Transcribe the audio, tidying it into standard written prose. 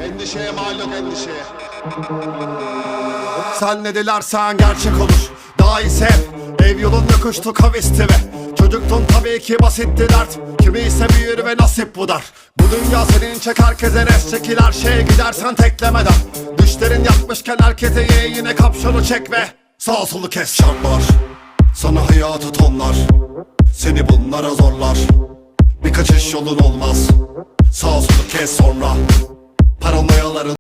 Endişeye mal yok, endişeye. Sen ne dilersen gerçek olur. Daha iyisi hep ev yolunda kuştu kavisti ve çocuktun tabii ki basitti dert. Kimi ise büyür ve nasip bu dar. Bu dünya senin çek, herkese res çekil, her şeye gidersen teklemeden. Düşlerin yakmışken herkese ye, yine kapşonu çek ve sağ solu kes. Şartlar sana hayatı tonlar, seni bunlara zorlar. Bir kaçış yolun olmaz, sağ solu kes sonra. Paranoyaların